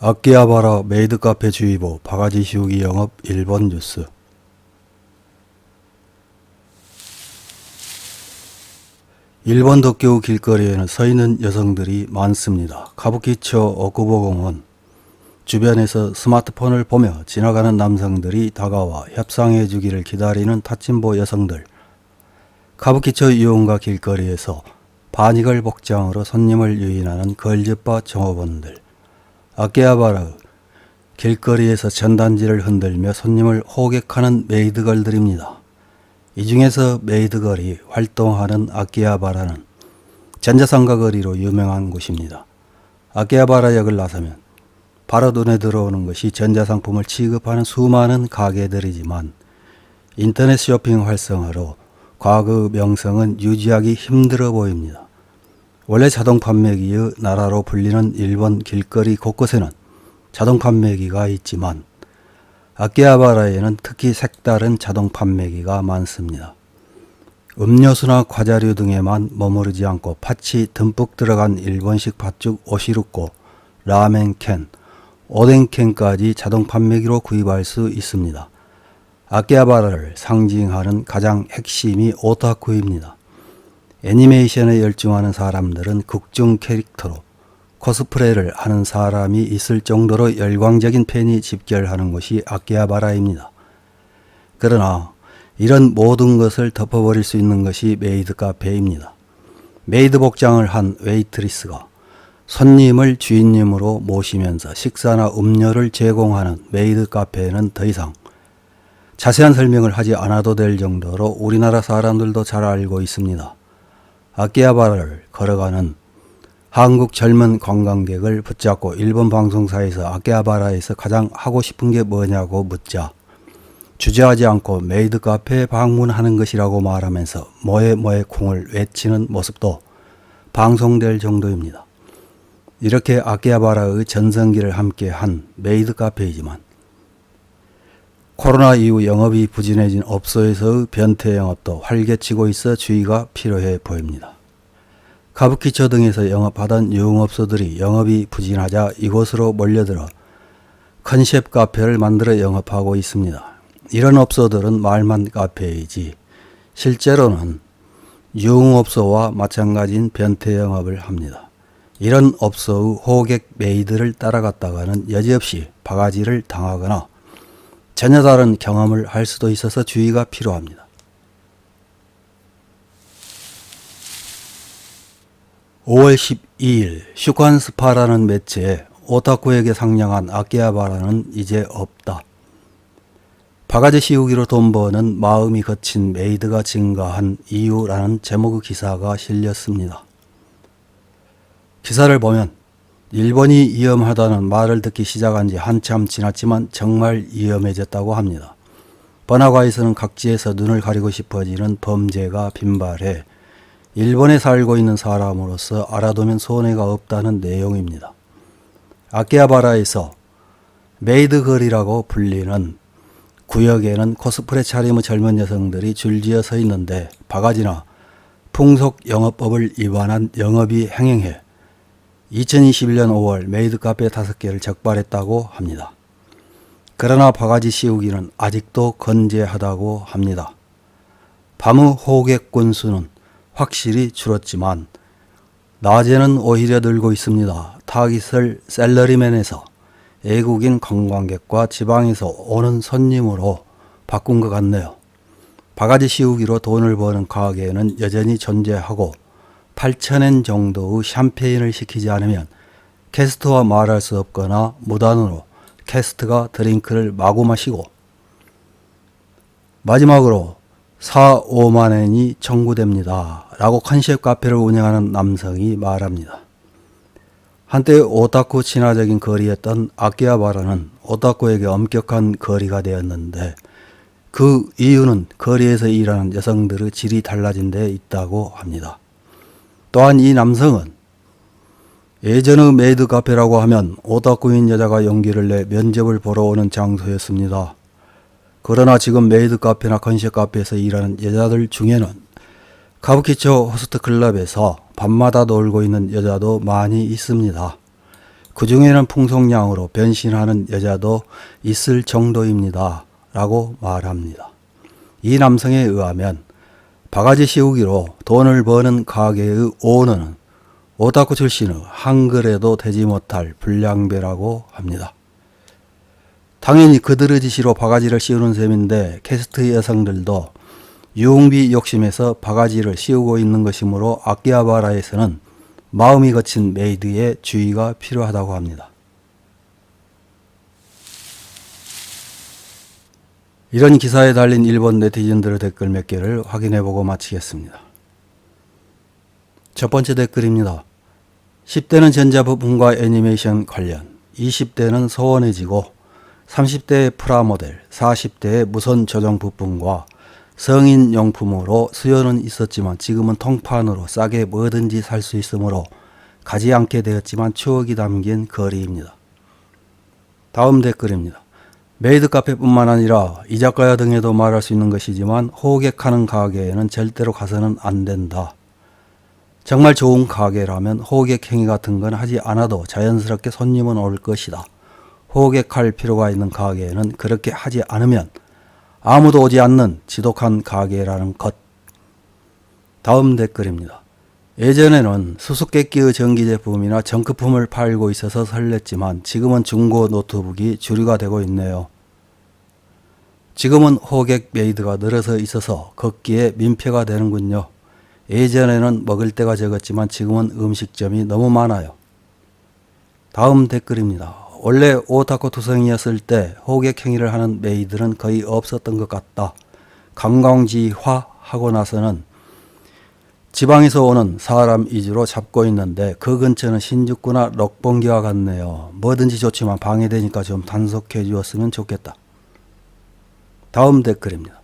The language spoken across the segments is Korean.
아키하바라 메이드카페 주의보 바가지 씌우기 영업 일본 뉴스. 일본 도쿄 길거리에는 서 있는 여성들이 많습니다. 카부키초 오쿠보공원 주변에서 스마트폰을 보며 지나가는 남성들이 다가와 협상해 주기를 기다리는 타침보 여성들. 카부키초 이용가 길거리에서 바니걸 복장으로 손님을 유인하는 걸즈바 종업원들. 아키하바라 길거리에서 전단지를 흔들며 손님을 호객하는 메이드걸들입니다. 이 중에서 메이드걸이 활동하는 아키하바라는 전자상가 거리로 유명한 곳입니다. 아키하바라역을 나서면 바로 눈에 들어오는 것이 전자상품을 취급하는 수많은 가게들이지만 인터넷 쇼핑 활성화로 과거 명성은 유지하기 힘들어 보입니다. 원래 자동 판매기의 나라로 불리는 일본 길거리 곳곳에는 자동 판매기가 있지만 아키하바라에는 특히 색다른 자동 판매기가 많습니다. 음료수나 과자류 등에만 머무르지 않고 팥이 듬뿍 들어간 일본식 팥죽 오시루코, 라멘캔, 오뎅캔까지 자동 판매기로 구입할 수 있습니다. 아키하바라를 상징하는 가장 핵심이 오타쿠입니다. 애니메이션에 열중하는 사람들은 극중 캐릭터로 코스프레를 하는 사람이 있을 정도로 열광적인 팬이 집결하는 곳이 아키하바라입니다. 그러나 이런 모든 것을 덮어버릴 수 있는 것이 메이드 카페입니다. 메이드 복장을 한 웨이트리스가 손님을 주인님으로 모시면서 식사나 음료를 제공하는 메이드 카페에는 더 이상 자세한 설명을 하지 않아도 될 정도로 우리나라 사람들도 잘 알고 있습니다. 아키하바라를 걸어가는 한국 젊은 관광객을 붙잡고 일본 방송사에서 아키하바라에서 가장 하고 싶은 게 뭐냐고 묻자 주저하지 않고 메이드 카페에 방문하는 것이라고 말하면서 뭐에 콩을 외치는 모습도 방송될 정도입니다. 이렇게 아키하바라의 전성기를 함께한 메이드 카페이지만 코로나 이후 영업이 부진해진 업소에서의 변태 영업도 활개치고 있어 주의가 필요해 보입니다. 카부키초 등에서 영업하던 유흥업소들이 영업이 부진하자 이곳으로 몰려들어 컨셉 카페를 만들어 영업하고 있습니다. 이런 업소들은 말만 카페이지 실제로는 유흥업소와 마찬가지인 변태 영업을 합니다. 이런 업소의 호객 메이드를 따라갔다가는 여지없이 바가지를 당하거나 전혀 다른 경험을 할 수도 있어서 주의가 필요합니다. 5월 12일 슈칸스파라는 매체에 오타쿠에게 상냥한 아키하바라는 이제 없다. 바가지 씌우기로 돈 버는 마음이 거친 메이드가 증가한 이유라는 제목의 기사가 실렸습니다. 기사를 보면 일본이 위험하다는 말을 듣기 시작한 지 한참 지났지만 정말 위험해졌다고 합니다. 번화가에서는 각지에서 눈을 가리고 싶어지는 범죄가 빈발해 일본에 살고 있는 사람으로서 알아두면 손해가 없다는 내용입니다. 아키하바라에서 메이드걸이라고 불리는 구역에는 코스프레 차림의 젊은 여성들이 줄지어 서 있는데 바가지나 풍속 영업법을 위반한 영업이 행행해 2021년 5월 메이드 카페 5개를 적발했다고 합니다. 그러나 바가지 씌우기는 아직도 건재하다고 합니다. 밤의 호객 건수는 확실히 줄었지만 낮에는 오히려 늘고 있습니다. 타깃을 셀러리맨에서 외국인 관광객과 지방에서 오는 손님으로 바꾼 것 같네요. 바가지 씌우기로 돈을 버는 가게는 여전히 존재하고 8,000엔 정도의 샴페인을 시키지 않으면 캐스트와 말할 수 없거나 무단으로 캐스트가 드링크를 마구 마시고 마지막으로 4-5만엔이 청구됩니다. 라고 컨셉 카페를 운영하는 남성이 말합니다. 한때 오타쿠 친화적인 거리였던 아키하바라는 오타쿠에게 엄격한 거리가 되었는데 그 이유는 거리에서 일하는 여성들의 질이 달라진 데 있다고 합니다. 또한 이 남성은 예전의 메이드 카페라고 하면 오타쿠인 여자가 용기를 내 면접을 보러 오는 장소였습니다. 그러나 지금 메이드 카페나 컨셉 카페에서 일하는 여자들 중에는 카부키초 호스트 클럽에서 밤마다 놀고 있는 여자도 많이 있습니다. 그 중에는 풍속양으로 변신하는 여자도 있을 정도입니다. 라고 말합니다. 이 남성에 의하면 바가지 씌우기로 돈을 버는 가게의 오너는 오타쿠 출신의 한글에도 되지 못할 불량배라고 합니다. 당연히 그들의 지시로 바가지를 씌우는 셈인데 캐스트 여성들도 유흥비 욕심에서 바가지를 씌우고 있는 것이므로 아키하바라에서는 마음이 거친 메이드의 주의가 필요하다고 합니다. 이런 기사에 달린 일본 네티즌들의 댓글 몇 개를 확인해보고 마치겠습니다. 첫 번째 댓글입니다. 10대는 전자부품과 애니메이션 관련, 20대는 소원해지고 30대의 프라모델, 40대의 무선 조정 부품과 성인용품으로 수요는 있었지만 지금은 통판으로 싸게 뭐든지 살 수 있으므로 가지 않게 되었지만 추억이 담긴 거리입니다. 다음 댓글입니다. 메이드 카페뿐만 아니라 이자카야 등에도 말할 수 있는 것이지만 호객하는 가게에는 절대로 가서는 안 된다. 정말 좋은 가게라면 호객 행위 같은 건 하지 않아도 자연스럽게 손님은 올 것이다. 호객할 필요가 있는 가게에는 그렇게 하지 않으면 아무도 오지 않는 지독한 가게라는 것. 다음 댓글입니다. 예전에는 수수께끼의 전기제품이나 정크품을 팔고 있어서 설렜지만 지금은 중고 노트북이 주류가 되고 있네요. 지금은 호객 메이드가 늘어서 있어서 걷기에 민폐가 되는군요. 예전에는 먹을 때가 적었지만 지금은 음식점이 너무 많아요. 다음 댓글입니다. 원래 오타쿠 투성이었을 때 호객 행위를 하는 메이드는 거의 없었던 것 같다. 관광지화 하고 나서는 지방에서 오는 사람 위주로 잡고 있는데 그 근처는 신주쿠나 록봉기와 같네요. 뭐든지 좋지만 방해되니까 좀 단속해 주었으면 좋겠다. 다음 댓글입니다.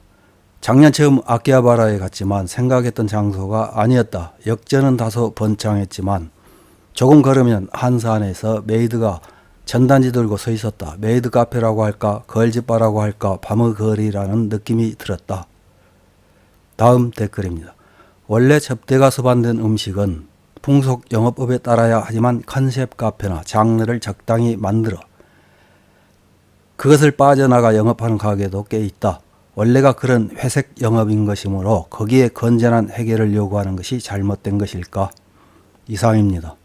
작년 처음 아키하바라에 갔지만 생각했던 장소가 아니었다. 역전은 다소 번창했지만 조금 걸으면 한산에서 메이드가 전단지 들고 서 있었다. 메이드 카페라고 할까 걸즈바라고 할까 밤의 거리라는 느낌이 들었다. 다음 댓글입니다. 원래 접대가 수반된 음식은 풍속 영업법에 따라야 하지만 컨셉 카페나 장르를 적당히 만들어 그것을 빠져나가 영업하는 가게도 꽤 있다. 원래가 그런 회색 영업인 것이므로 거기에 건전한 해결을 요구하는 것이 잘못된 것일까? 이상입니다.